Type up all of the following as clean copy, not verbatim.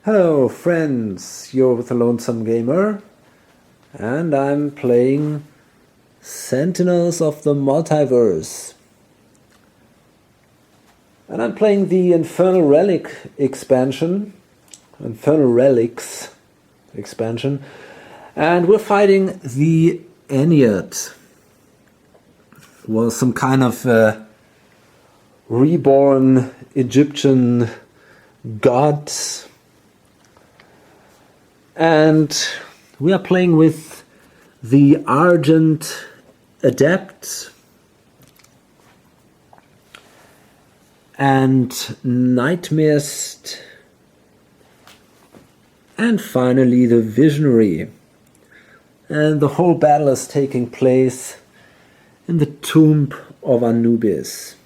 Hello friends, you're with the Lonesome Gamer and I'm playing Sentinels of the Multiverse. And I'm playing the Infernal Relics expansion, and we're fighting the Ennead. Well, some kind of reborn Egyptian god. And we are playing with the Argent Adept and Nightmist, and finally the Visionary. And the whole battle is taking place in the tomb of Anubis.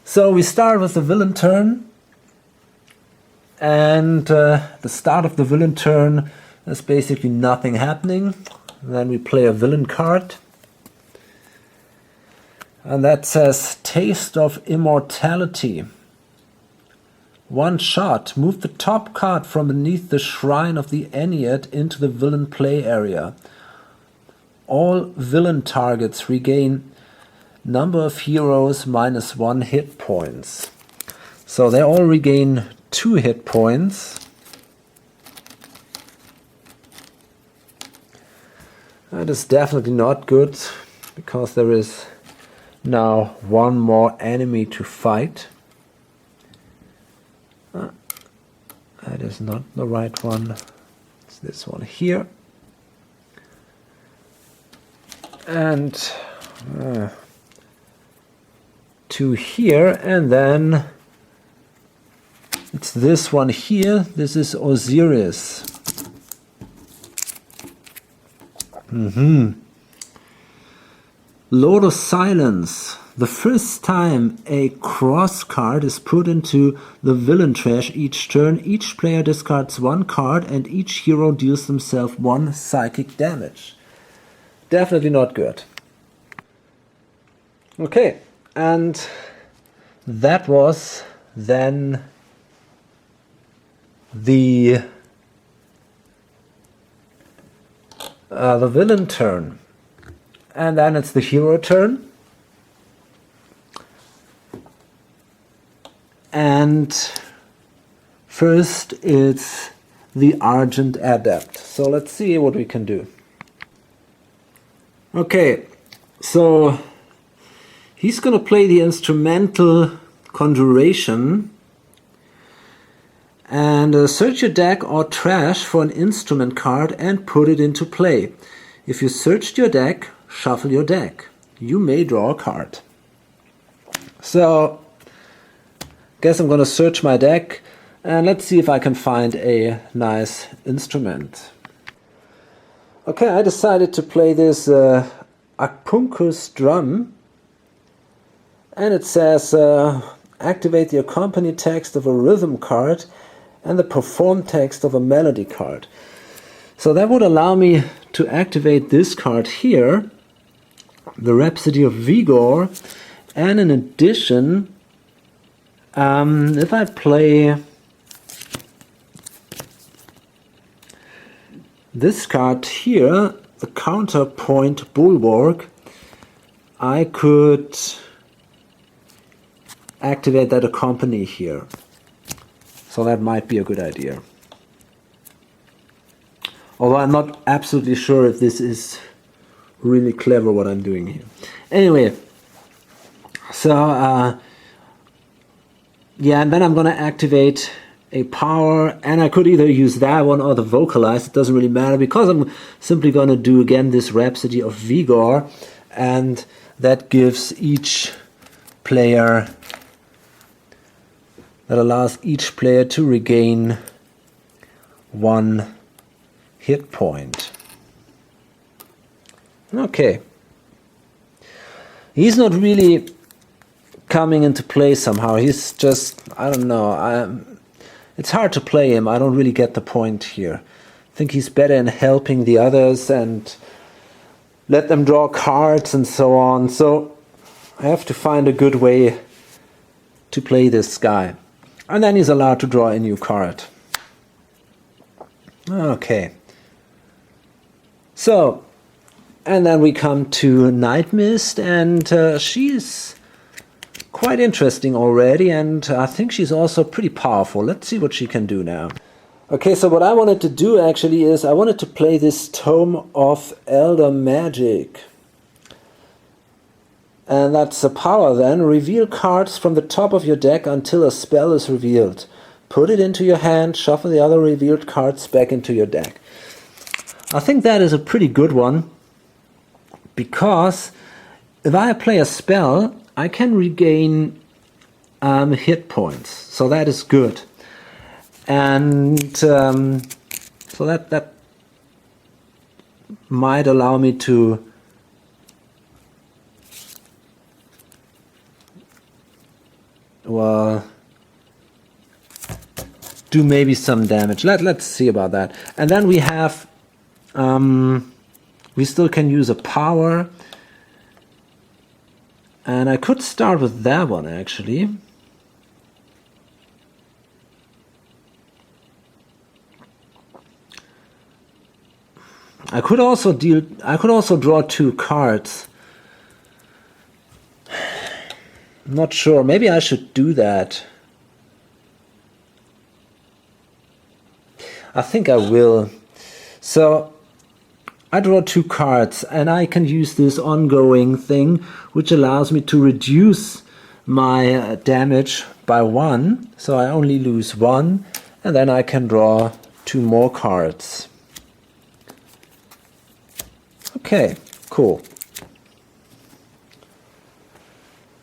So we start with the villain turn. And the start of the villain turn is basically nothing happening. Then we play a villain card. And that says Taste of Immortality. One shot. Move the top card from beneath the Shrine of the Ennead into the villain play area. All villain targets regain number of heroes minus 1 hit points. So they all regain 2 hit points. That is definitely not good, because there is now one more enemy to fight. That is not the right one. It's this one here. And 2 here, and then it's this one here. This is Osiris. Lord of Silence. The first time a cross card is put into the villain trash each turn, each player discards 1 card and each hero deals themselves 1 psychic damage. Definitely not good. Okay, and that was then the villain turn, and then it's the hero turn, and first it's the Argent Adept. So let's see what we can do. Okay, so he's gonna play the instrumental Conjuration. And search your deck or trash for an instrument card and put it into play. If you searched your deck, shuffle your deck. You may draw a card. So, guess I'm gonna search my deck and let's see if I can find a nice instrument. Okay, I decided to play this Apunkus drum, and it says activate the accompany text of a rhythm card and the perform text of a melody card. So that would allow me to activate this card here, the Rhapsody of Vigor, and in addition, if I play this card here, the Counterpoint Bulwark, I could activate that accompany here. So that might be a good idea. Although I'm not absolutely sure if this is really clever what I'm doing here. Anyway, so yeah, and then I'm gonna activate a power, and I could either use that one or the Vocalize. It doesn't really matter, because I'm simply gonna do again this Rhapsody of Vigor, and that gives each player, that allows each player to regain 1 hit point. Okay. He's not really coming into play somehow. He's just, I don't know. It's hard to play him. I don't really get the point here. I think he's better in helping the others and let them draw cards and so on. So I have to find a good way to play this guy. And then he's allowed to draw a new card. Okay. So, and then we come to Nightmist, and she's quite interesting already, and I think she's also pretty powerful. Let's see what she can do now. Okay, so what I wanted to do actually is I wanted to play this Tome of Elder Magic. And that's a power then. Reveal cards from the top of your deck until a spell is revealed. Put it into your hand, shuffle the other revealed cards back into your deck. I think that is a pretty good one, because if I play a spell, I can regain hit points, so that is good. And so that might allow me to do maybe some damage. Let's see about that. And then we have we still can use a power, and I could start with that one actually. I could also draw 2 cards. I'm not sure. Maybe I should do that. I think I will. So I draw 2 cards, and I can use this ongoing thing, which allows me to reduce my damage by 1. So I only lose 1, and then I can draw 2 more cards. Okay, cool.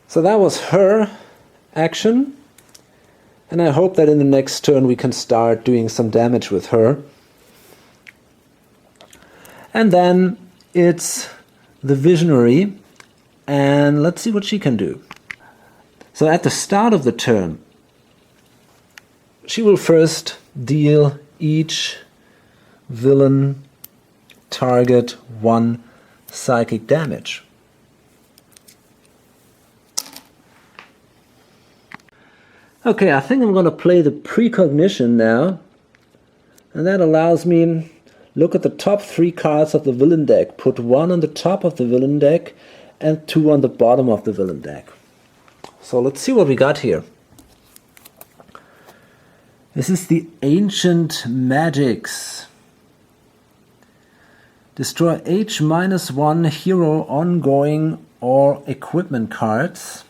So that was her action, and I hope that in the next turn we can start doing some damage with her. And then it's the Visionary, and let's see what she can do. So at the start of the turn, she will first deal each villain target 1 psychic damage. Okay, I think I'm going to play the Precognition now, and that allows me look at the top 3 cards of the villain deck, put 1 on the top of the villain deck and 2 on the bottom of the villain deck. So let's see what we got here. This is the Ancient Magics. Destroy H-1 hero, ongoing, or equipment cards.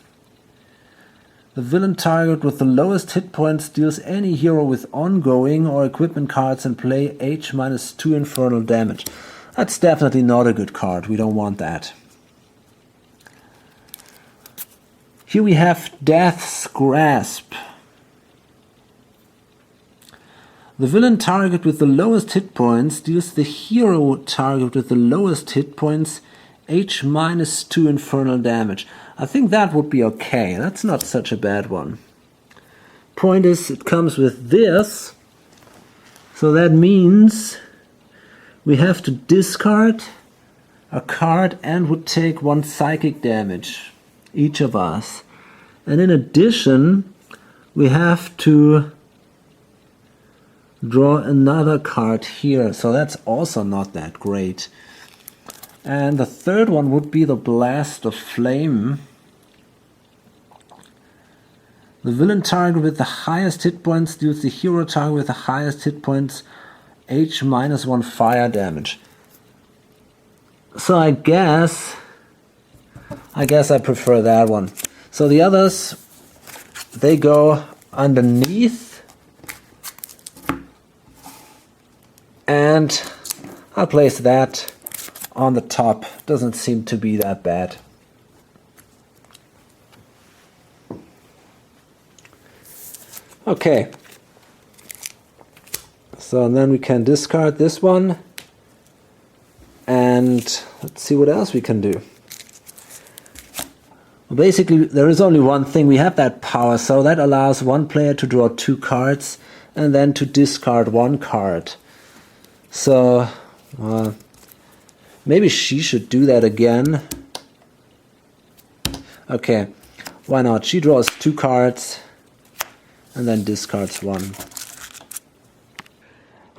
The villain target with the lowest hit points deals any hero with ongoing or equipment cards in play H-2 infernal damage. That's definitely not a good card. We don't want that. Here we have Death's Grasp. The villain target with the lowest hit points deals the hero target with the lowest hit points H-2 infernal damage. I think that would be okay. That's not such a bad one. Point is, it comes with this, so that means we have to discard a card and would take 1 psychic damage, each of us. And in addition, we have to draw another card here, so that's also not that great. And the third one would be the Blast of Flame. The villain target with the highest hit points deals the hero target with the highest hit points H-1 fire damage. So I guess I prefer that one. So the others, they go underneath, and I'll place that on the top. Doesn't seem to be that bad. Okay, so then we can discard this one, and let's see what else we can do. Well, basically, there is only one thing. We have that power, so that allows one player to draw 2 cards and then to discard 1 card. So maybe she should do that again. Okay, Why not? She draws 2 cards and then discards 1.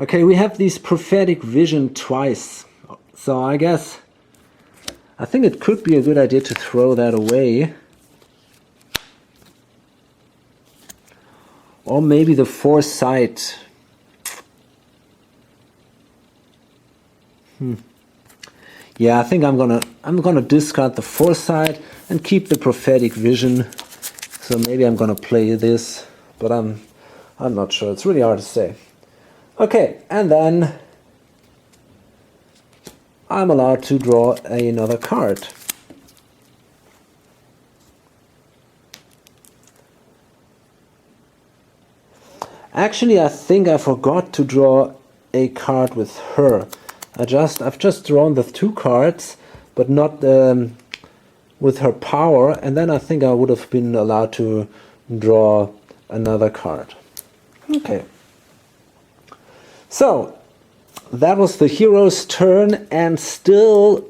Okay, we have these prophetic vision twice. So I think it could be a good idea to throw that away. Or maybe the foresight. Yeah, I think I'm gonna discard the foresight and keep the prophetic vision. So maybe I'm gonna play this, but I'm not sure. It's really hard to say. Okay, and then I'm allowed to draw another card. Actually, I think I forgot to draw a card with her. I've just drawn the 2 cards, but not with her power, and then I think I would have been allowed to draw another card. Okay. So, that was the hero's turn, and still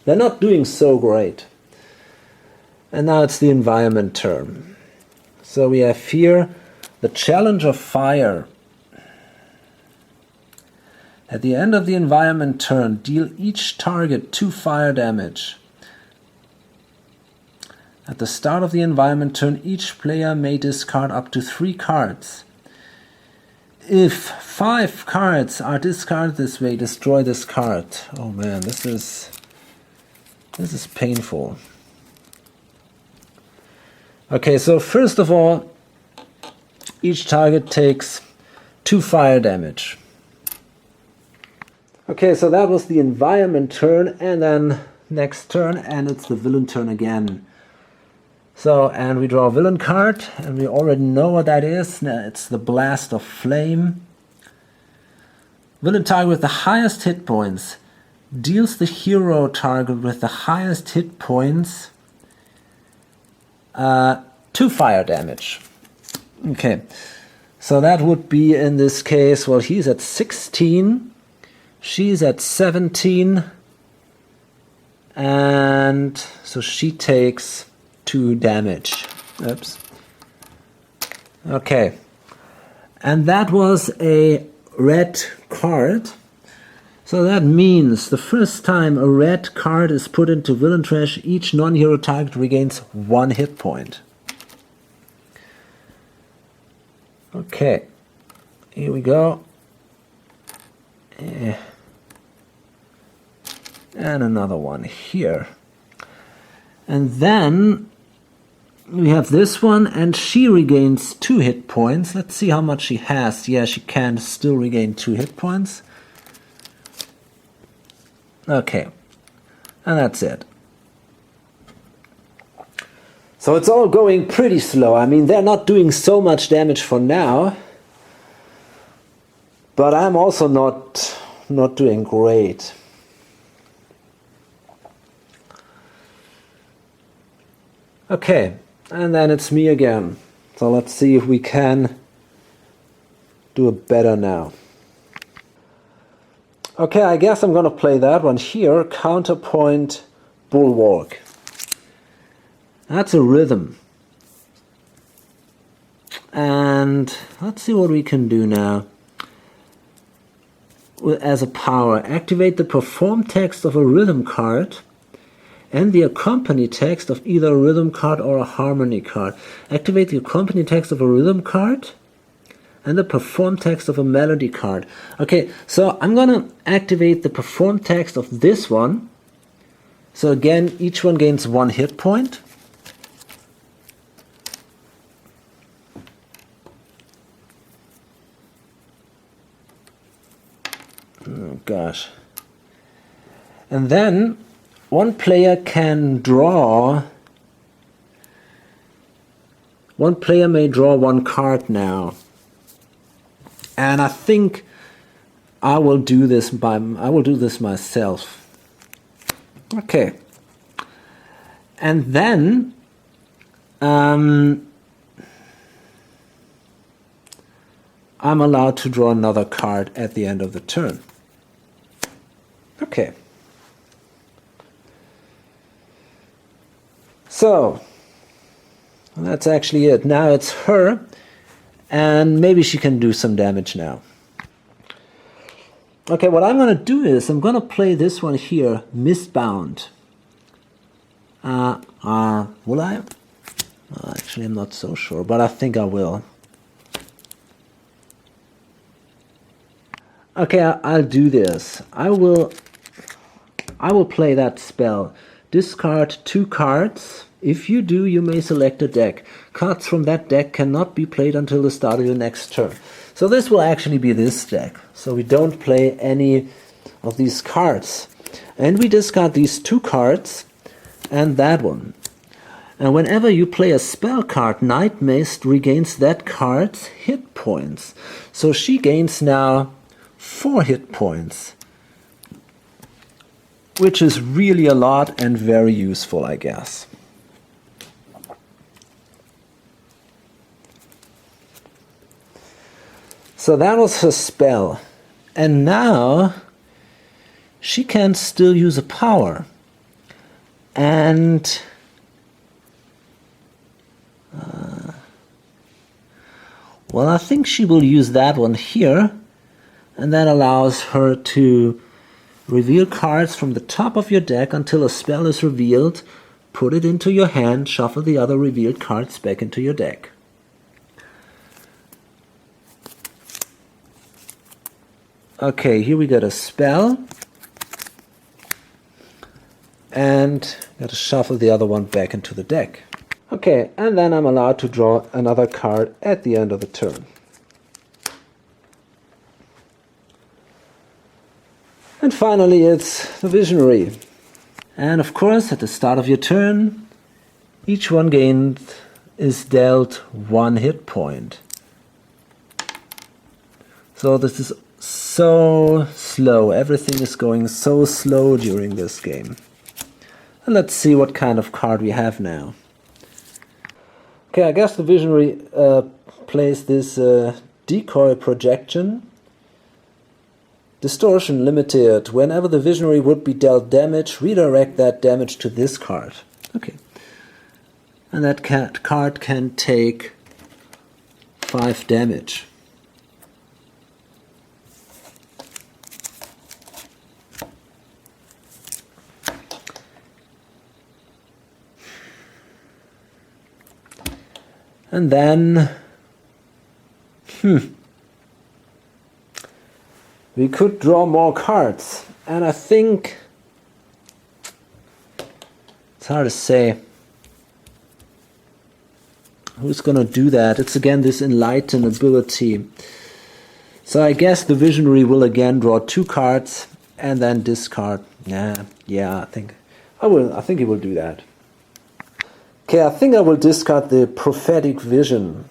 they're not doing so great. And now it's the environment turn. So we have here the challenge of fire. At the end of the environment turn, deal each target 2 fire damage. At the start of the environment turn, each player may discard up to 3 cards. If 5 cards are discarded this way, destroy this card. Oh man, this is painful. Okay, so first of all, each target takes 2 fire damage. Okay, so that was the environment turn, and then next turn, and it's the villain turn again. So, and we draw a villain card, and we already know what that is. It's the Blast of Flame. Villain target with the highest hit points deals the hero target with the highest hit points 2 fire damage. Okay, so that would be in this case, well, he's at 16, she's at 17, and so she takes 2 damage. Oops. Okay, and that was a red card. So that means the first time a red card is put into villain trash, each non-hero target regains 1 hit point. Okay, here we go. And another one here. And then we have this one, and she regains 2 hit points. Let's see how much she has. Yeah, she can still regain 2 hit points. Okay, and that's it. So it's all going pretty slow. I mean, they're not doing so much damage for now, but I'm also not doing great. Okay, and then it's me again. So let's see if we can do it better now. Okay, I guess I'm gonna play that one here, Counterpoint Bulwark. That's a rhythm. And let's see what we can do now. As a power, activate the perform text of a rhythm card and the accompany text of either a rhythm card or a harmony card. Activate the accompany text of a rhythm card and the perform text of a melody card. Okay, so I'm gonna activate the perform text of this one. So again, each one gains 1 hit point. Oh gosh. And then one player may draw 1 card now. And I think I will do this myself. Okay. And then I'm allowed to draw another card at the end of the turn. Okay. So, that's actually it. Now it's her, and maybe she can do some damage now. Okay, what I'm going to do is I'm going to play this one here, Mistbound. Will I? Actually, I'm not so sure, but I think I will. Okay, I'll do this. I will play that spell. Discard 2 cards. If you do, you may select a deck. Cards from that deck cannot be played until the start of your next turn. So this will actually be this deck. So we don't play any of these cards. And we discard these 2 cards and that one. And whenever you play a spell card, Nightmist regains that card's hit points. So she gains now 4 hit points. Which is really a lot and very useful, I guess. So that was her spell. And now she can still use a power. And well, I think she will use that one here. And that allows her to reveal cards from the top of your deck until a spell is revealed. Put it into your hand, shuffle the other revealed cards back into your deck. Okay, here we got a spell. And got to shuffle the other one back into the deck. Okay, and then I'm allowed to draw another card at the end of the turn. And finally it's the Visionary. And of course at the start of your turn, each one gained is dealt 1 hit point. So this is so slow. Everything is going so slow during this game. And let's see what kind of card we have now. Okay, I guess the Visionary plays this decoy projection. Distortion limited. Whenever the Visionary would be dealt damage, redirect that damage to this card. Okay. And that card can take 5 damage. And then we could draw more cards, and I think it's hard to say who's gonna do that. It's again this Enlighten ability. So I guess the Visionary will again draw 2 cards and then discard. Yeah, I think he will do that. Okay, I think I will discard the Prophetic Vision.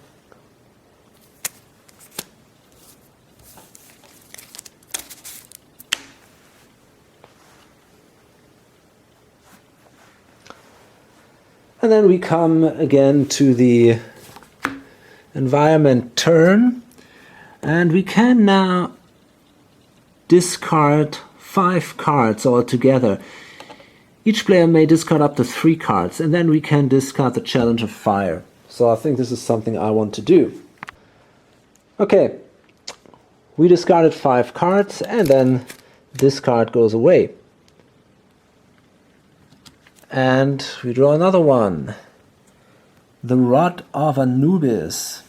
And then we come again to the environment turn, and we can now discard 5 cards altogether. Each player may discard up to 3 cards, and then we can discard the Challenge of Fire. So I think this is something I want to do. Okay, we discarded 5 cards, and then this card goes away. And we draw another one. The Rod of Anubis.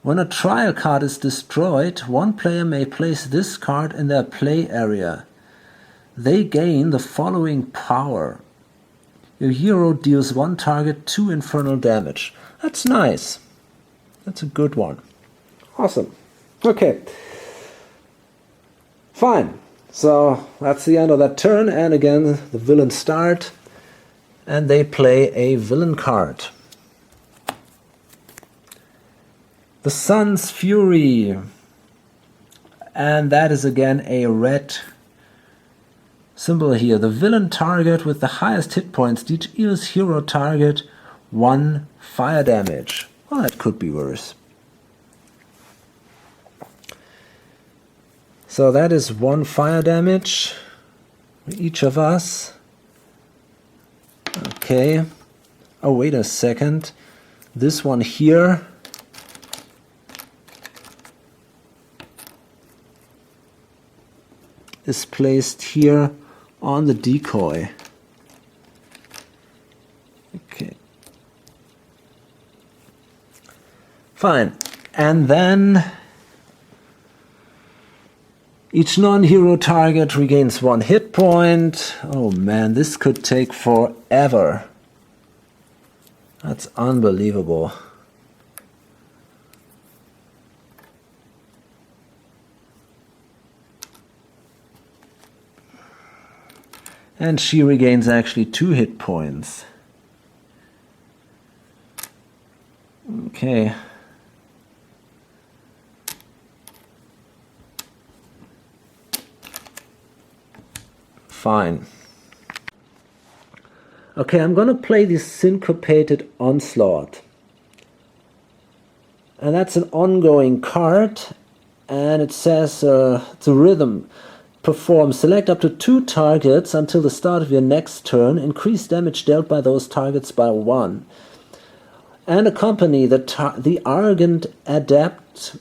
When a trial card is destroyed, one player may place this card in their play area. They gain the following power. Your hero deals 1 target 2 infernal damage. That's nice. That's a good one. Awesome. Okay. Fine. So that's the end of that turn, and again the villains start, and they play a villain card. The Sun's Fury, and that is again a red symbol here. The villain target with the highest hit points deals hero target 1 fire damage. Well, that could be worse. So that is 1 fire damage for each of us. Okay. Oh, wait a second. This one here is placed here on the decoy. Okay. Fine. And then each non-hero target regains 1 hit point. Oh man, this could take forever. That's unbelievable. And she regains actually 2 hit points. Okay. Fine. Okay, I'm gonna play the Syncopated Onslaught. And that's an ongoing card, and it says it's a rhythm. Perform, select up to 2 targets until the start of your next turn, increase damage dealt by those targets by 1. And accompany the Argent Adept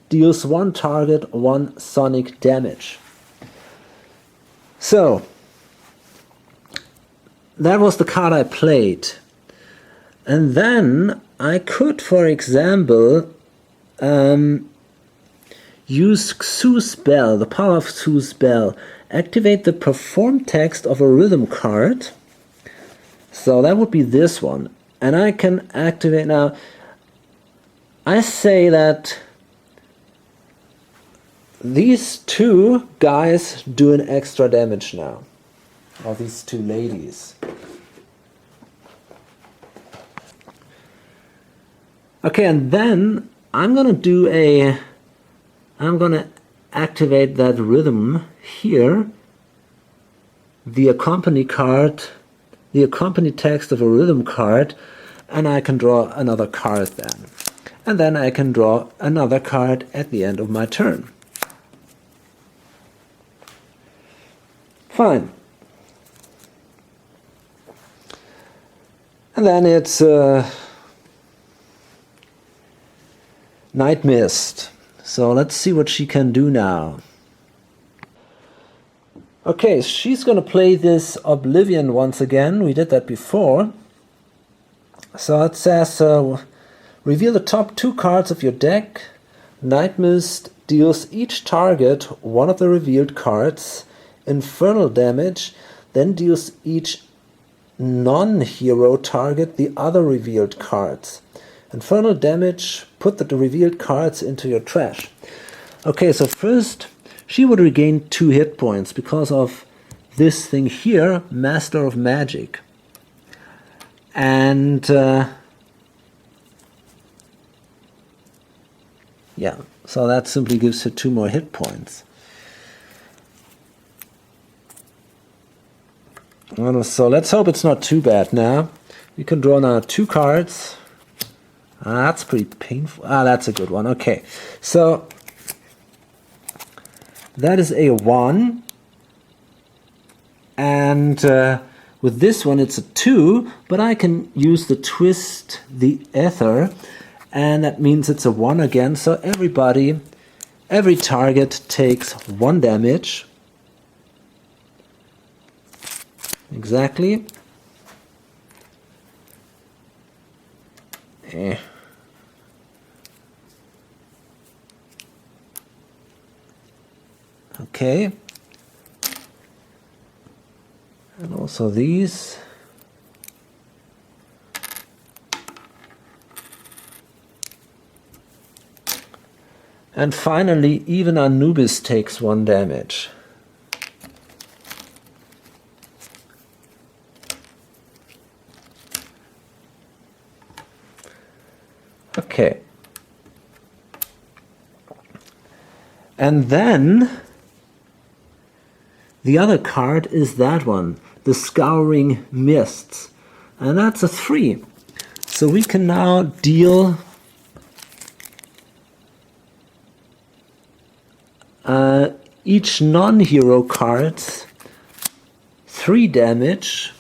deals 1 target 1 sonic damage. So, that was the card I played. And then I could, for example, use Xu's Bell, the power of Xu's Bell. Activate the perform text of a rhythm card. So that would be this one. And I can activate now. I say that these 2 guys do an extra damage now. Or these 2 ladies. Okay, and then I'm gonna activate that rhythm here. The accompany text of a rhythm card, and I can draw another card then. And then I can draw another card at the end of my turn. Fine. And then it's Nightmist. So let's see what she can do now. Okay, she's going to play this Oblivion once again. We did that before. So it says, reveal the top 2 cards of your deck. Nightmist deals each target 1 of the revealed cards infernal damage, then deals each non-hero target the other revealed cards. Infernal damage, put the revealed cards into your trash. Okay, so first she would regain 2 hit points because of this thing here, Master of Magic. And yeah, so that simply gives her 2 more hit points. So let's hope it's not too bad now. We can draw now 2 cards. That's pretty painful. That's a good one. Okay, so that is a 1. And with this one it's a 2, but I can use the twist the ether, and that means it's a 1 again. So every target takes 1 damage. Exactly. Okay. And also these. And finally, even Anubis takes 1 damage. Okay. And then the other card is that one, the Scouring Mists. And that's a 3. So we can now deal each non-hero card 3 damage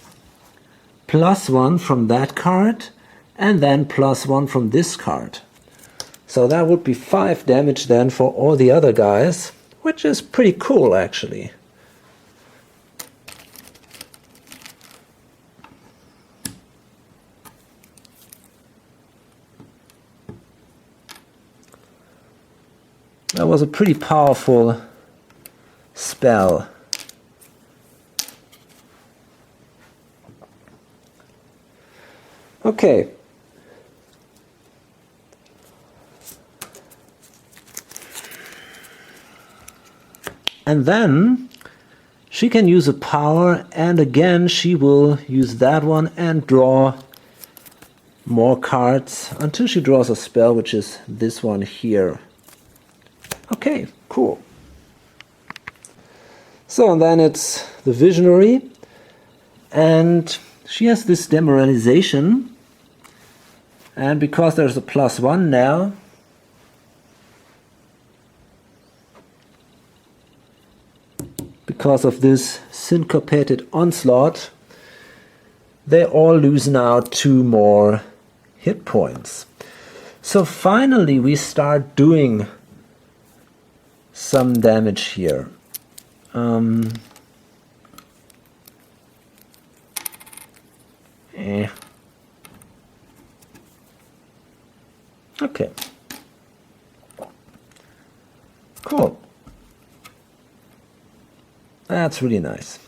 +1 from that card, and then +1 from this card. So that would be 5 damage then for all the other guys, which is pretty cool actually. That was a pretty powerful spell. Okay. And then she can use a power, and again she will use that one and draw more cards until she draws a spell, which is this one here. Okay, cool. So and then it's the Visionary, and she has this demoralization, and because there's a +1 now, because of this syncopated onslaught, they all lose now 2 more hit points. So finally we start doing some damage here. Okay. Cool. That's really nice.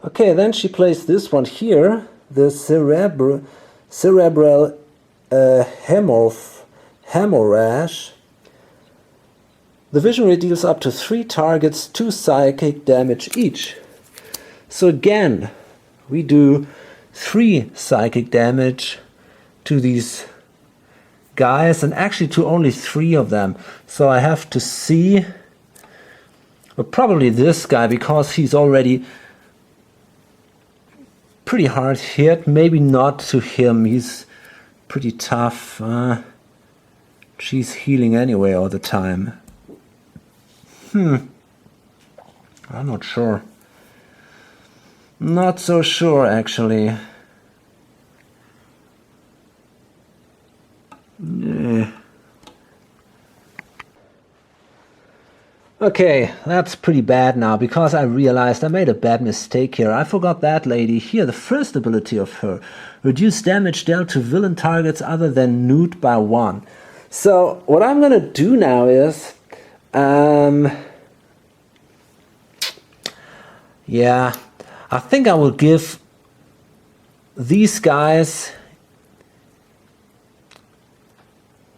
Okay, then she plays this one here, the cerebral hemorrhage. The Visionary deals up to 3 targets 2 psychic damage each. So again, we do 3 psychic damage to these guys, and actually to only 3 of them. So I have to see, well, probably this guy, because he's already pretty hard hit. Maybe not to him, he's pretty tough. She's healing anyway all the time. I'm not sure. Not so sure actually. Okay, that's pretty bad now, because I realized I made a bad mistake here. I forgot that lady here, the first ability of her. Reduce damage dealt to villain targets other than Newt by 1. So what I'm gonna do now is, yeah, I think I will give these guys,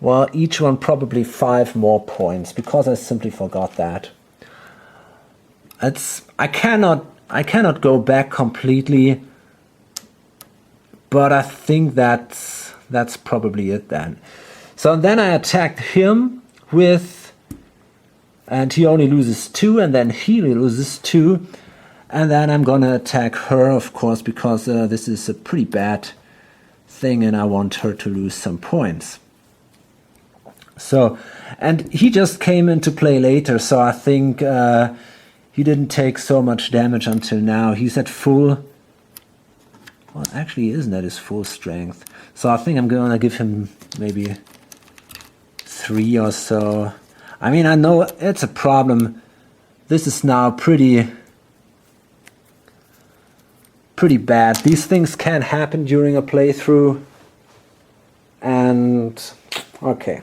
well, each one probably 5 more points, because I simply forgot that. I cannot go back completely, but I think that's probably it then. So then I attacked him with, and he only loses 2, and then he loses 2, and then I'm gonna attack her, of course, because this is a pretty bad thing and I want her to lose some points. So, and he just came into play later, so I think he didn't take so much damage until now. He's at full, well, actually he isn't at his full strength. So I think I'm gonna give him maybe 3 or so. I mean, I know it's a problem. This is now pretty bad. These things can happen during a playthrough. And, okay.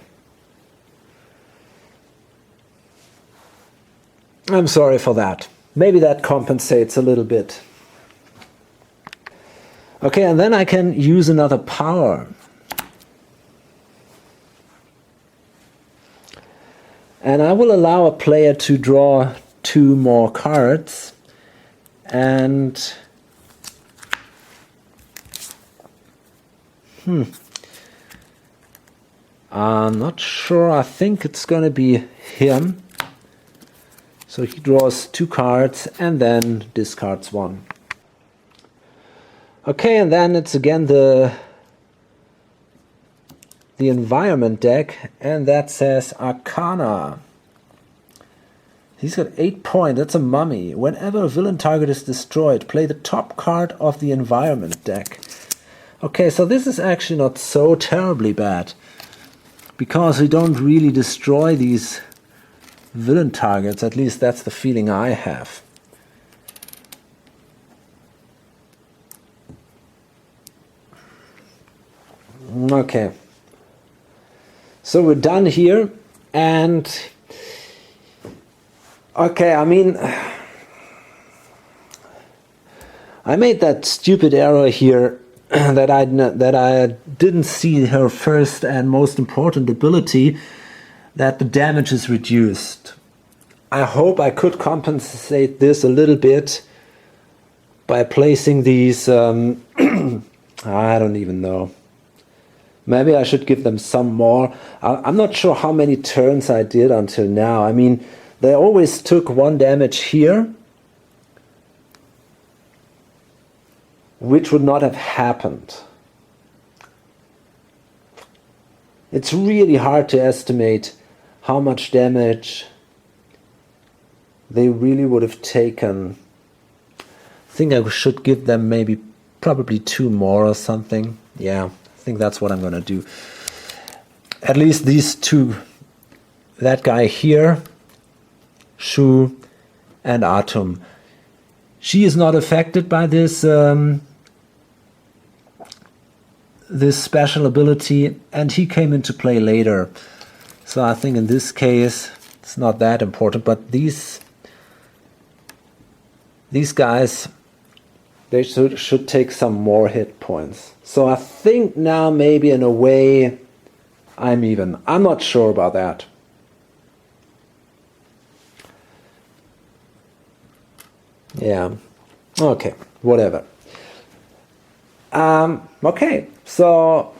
I'm sorry for that. Maybe that compensates a little bit. Okay, and then I can use another power. And I will allow a player to draw 2 more cards. And I'm not sure. I think it's gonna be him. So he draws 2 cards and then discards 1. Okay, and then it's again the environment deck, and that says Arcana. He's got 8 points. That's a mummy. Whenever a villain target is destroyed, play the top card of the environment deck. Okay, so this is actually not so terribly bad, because we don't really destroy these villain targets. At least that's the feeling I have. Okay. So we're done here, and okay, I mean, I made that stupid error here that I didn't see her first and most important ability, that the damage is reduced. I hope I could compensate this a little bit by placing these, I don't even know. Maybe I should give them some more. I'm not sure how many turns I did until now. I mean, they always took 1 damage here, which would not have happened. It's really hard to estimate how much damage they really would have taken. I think I should give them probably 2 more or something. Yeah, I think that's what I'm gonna do. At least these 2, that guy here, Shu and Atum. She is not affected by this this special ability, and he came into play later. So I think in this case it's not that important, but these guys, they should take some more hit points. So I think now maybe in a way I'm even. I'm not sure about that. Yeah, okay, whatever. Okay, so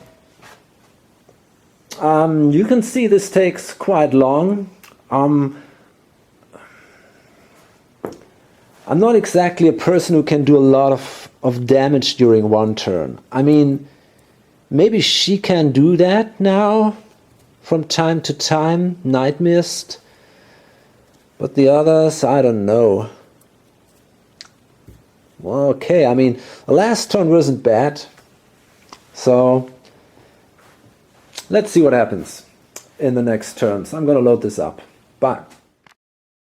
you can see this takes quite long. I'm not exactly a person who can do a lot of damage during 1 turn. I mean, maybe she can do that now from time to time, Nightmist, but the others, I don't know. Well, okay, I mean, the last turn wasn't bad, so let's see what happens in the next turns. I'm gonna load this up. Bye.